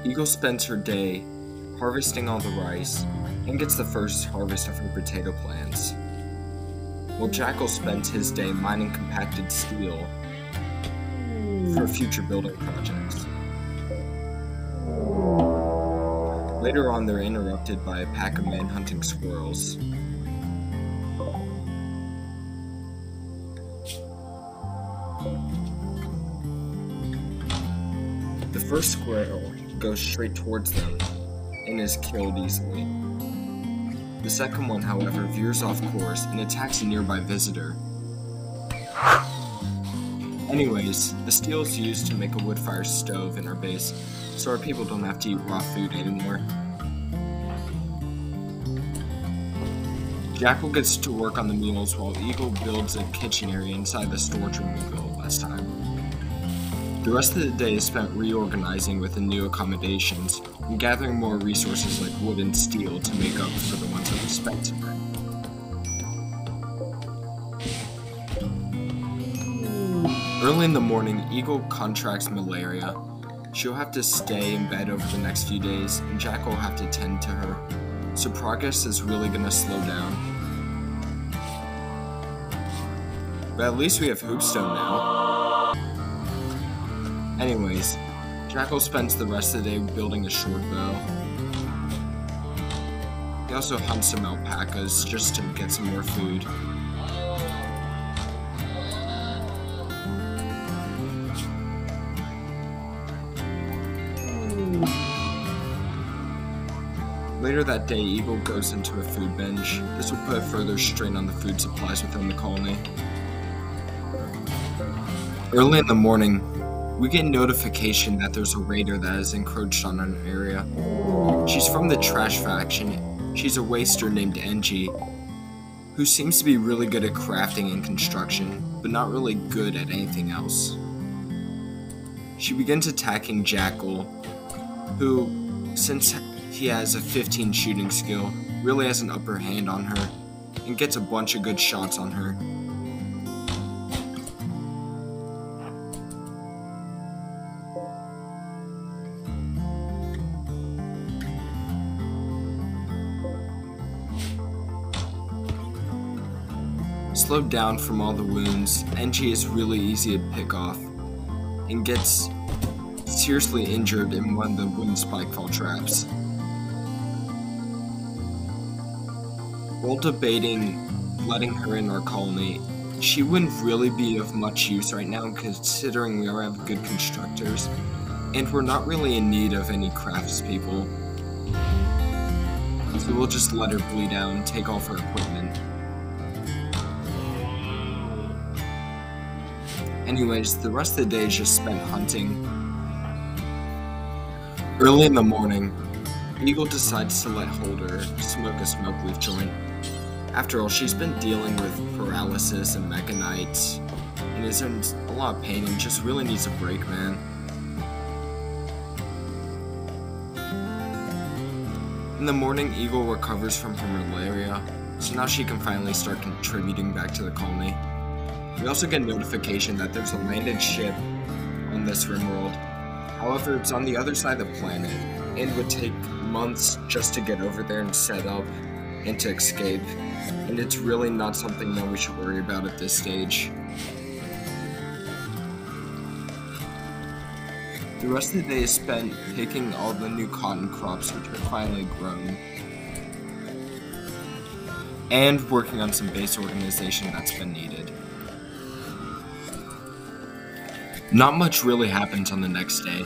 Eagle spends her day harvesting all the rice and gets the first harvest of her potato plants, while Jackal spends his day mining compacted steel for future building projects. Later on, they're interrupted by a pack of man-hunting squirrels. The first squirrel goes straight towards them and is killed easily. The second one, however, veers off course and attacks a nearby visitor. Anyways, the steel is used to make a wood-fire stove in our base, so our people don't have to eat raw food anymore. Jackal gets to work on the meals while Eagle builds a kitchen area inside the storage room we built last time. The rest of the day is spent reorganizing with the new accommodations and gathering more resources like wood and steel to make up for the ones that we spent today. Early in the morning, Eagle contracts malaria. She'll have to stay in bed over the next few days, and Jackal will have to tend to her, so progress is really gonna slow down. But at least we have Hoopstone now. Anyways, Jackal spends the rest of the day building a short bow. He also hunts some alpacas just to get some more food. Later that day, Eagle goes into a food binge. This will put a further strain on the food supplies within the colony. Early in the morning, we get notification that there's a raider that has encroached on an area. She's from the trash faction. She's a waster named Engie, who seems to be really good at crafting and construction, but not really good at anything else. She begins attacking Jackal, who, since he has a 15 shooting skill, really has an upper hand on her, and gets a bunch of good shots on her. Slowed down from all the wounds, Engie is really easy to pick off, and gets seriously injured in one of the wooden spikefall traps. While debating letting her in our colony, she wouldn't really be of much use right now considering we already have good constructors, and we're not really in need of any craftspeople. So we'll just let her bleed out and take off her equipment. Anyways, the rest of the day is just spent hunting. Early in the morning, Eagle decides to let Holder smoke a smoke leaf joint. After all, she's been dealing with paralysis and mechanites, and is in a lot of pain and just really needs a break, man. In the morning, Eagle recovers from her malaria, so now she can finally start contributing back to the colony. We also get notification that there's a landed ship on this Rimworld. However, it's on the other side of the planet, and would take months just to get over there and set up and to escape, and it's really not something that we should worry about at this stage. The rest of the day is spent picking all the new cotton crops which are finally grown, and working on some base organization that's been needed. Not much really happens on the next day.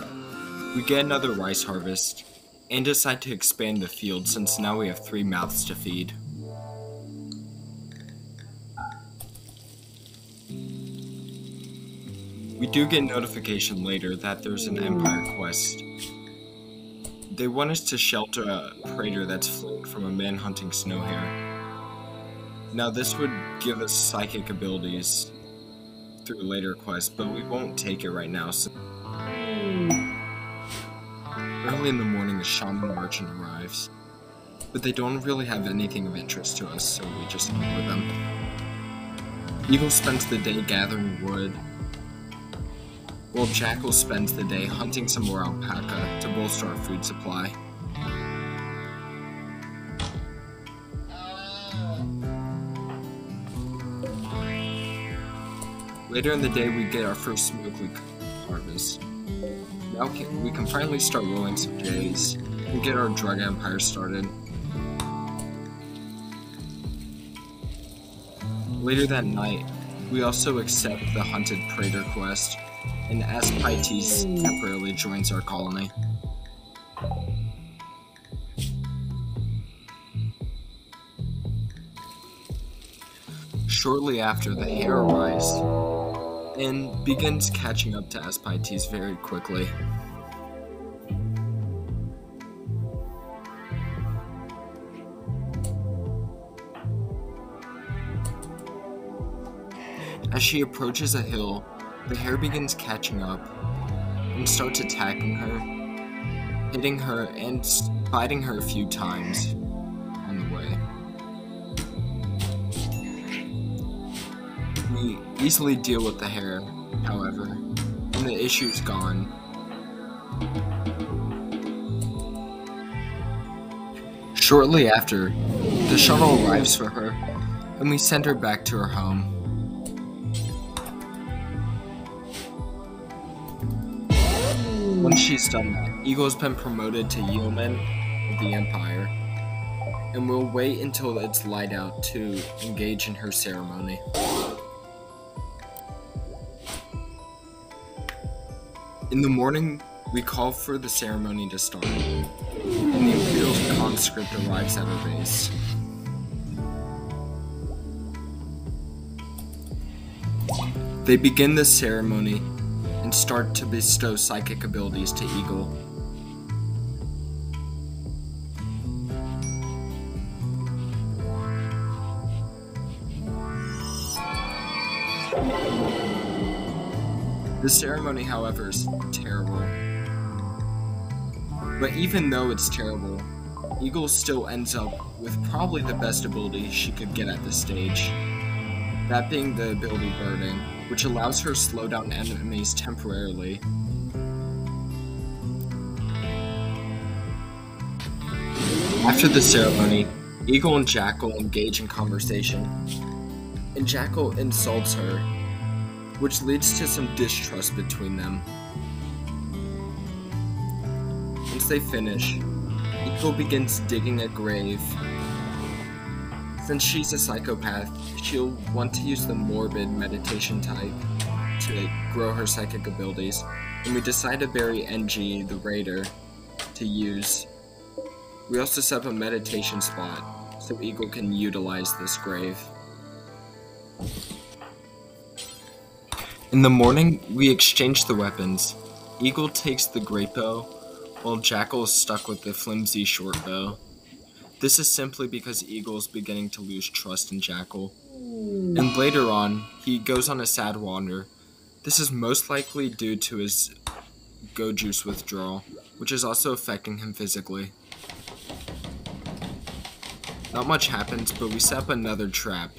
We get another rice harvest, and decide to expand the field since now we have 3 mouths to feed. We do get notification later that there's an Empire quest. They want us to shelter a praetor that's fleeing from a man-hunting snowhare. Now this would give us psychic abilities through later quests, but we won't take it right now. So early in the morning, a shaman merchant arrives, but they don't really have anything of interest to us, so we just ignore them. Eagle spends the day gathering wood, while Jackal spends the day hunting some more alpaca to bolster our food supply. Later in the day, we get our first smoke harvest. Now we can finally start rolling some J's and get our drug empire started. Later that night, we also accept the Hunted Praetor quest, and Aspites temporarily joins our colony. Shortly after, the hare arrives and begins catching up to Aspites very quickly. As she approaches a hill, the hare begins catching up and starts attacking her, hitting her and biting her a few times on the way. We easily deal with the hare, however, and the issue's gone. Shortly after, the shuttle arrives for her, and we send her back to her home. Once she's done that, Eagle's been promoted to Yeoman of the Empire, and we'll wait until it's light out to engage in her ceremony. In the morning, we call for the ceremony to start, and the Imperial conscript arrives at our base. They begin the ceremony and start to bestow psychic abilities to Eagle. The ceremony, however, is terrible. But even though it's terrible, Eagle still ends up with probably the best ability she could get at this stage. That being the ability Burden, which allows her to slow down enemies temporarily. After the ceremony, Eagle and Jackal engage in conversation, and Jackal insults her, which leads to some distrust between them. Once they finish, Eagle begins digging a grave. Since she's a psychopath, she'll want to use the morbid meditation type to grow her psychic abilities, and we decide to bury NG, the raider, to use. We also set up a meditation spot so Eagle can utilize this grave. In the morning, we exchange the weapons. Eagle takes the great bow, while Jackal is stuck with the flimsy short bow. This is simply because Eagle is beginning to lose trust in Jackal. And later on, he goes on a sad wander. This is most likely due to his go juice withdrawal, which is also affecting him physically. Not much happens, but we set up another trap.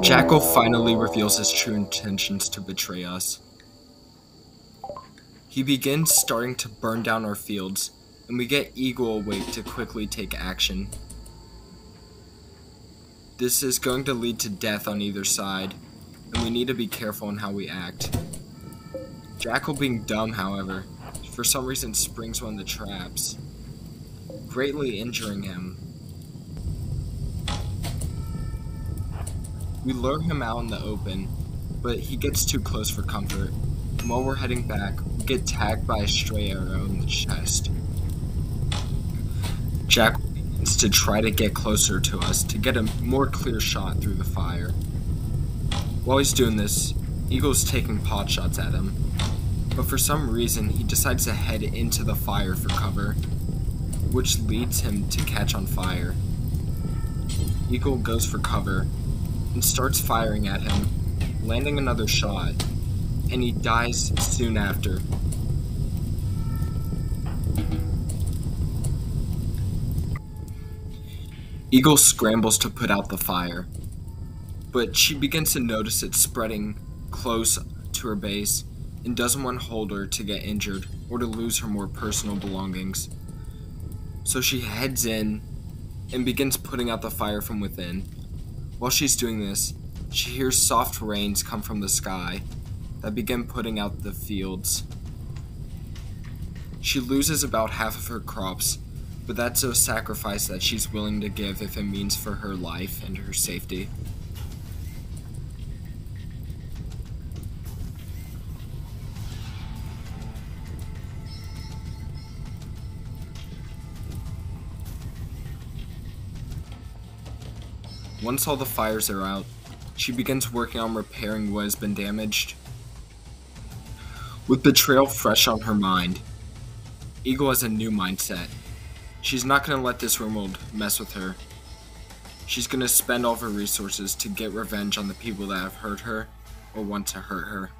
Jackal finally reveals his true intentions to betray us. He begins starting to burn down our fields, and we get Eagle awake to quickly take action. This is going to lead to death on either side, and we need to be careful in how we act. Jackal, being dumb, however, for some reason springs one of the traps, greatly injuring him. We lure him out in the open, but he gets too close for comfort, and while we're heading back, we get tagged by a stray arrow in the chest. Jackal begins to try to get closer to us to get a more clear shot through the fire. While he's doing this, Eagle's taking pot shots at him, but for some reason he decides to head into the fire for cover, which leads him to catch on fire. Eagle goes for cover and starts firing at him, landing another shot, and he dies soon after. Eagle scrambles to put out the fire, but she begins to notice it spreading close to her base and doesn't want Holder to get injured or to lose her more personal belongings. So she heads in and begins putting out the fire from within. While she's doing this, she hears soft rains come from the sky that begin putting out the fields. She loses about half of her crops, but that's a sacrifice that she's willing to give if it means for her life and her safety. Once all the fires are out, she begins working on repairing what has been damaged. With betrayal fresh on her mind, Eagle has a new mindset. She's not going to let this Rimworld mess with her. She's going to spend all of her resources to get revenge on the people that have hurt her or want to hurt her.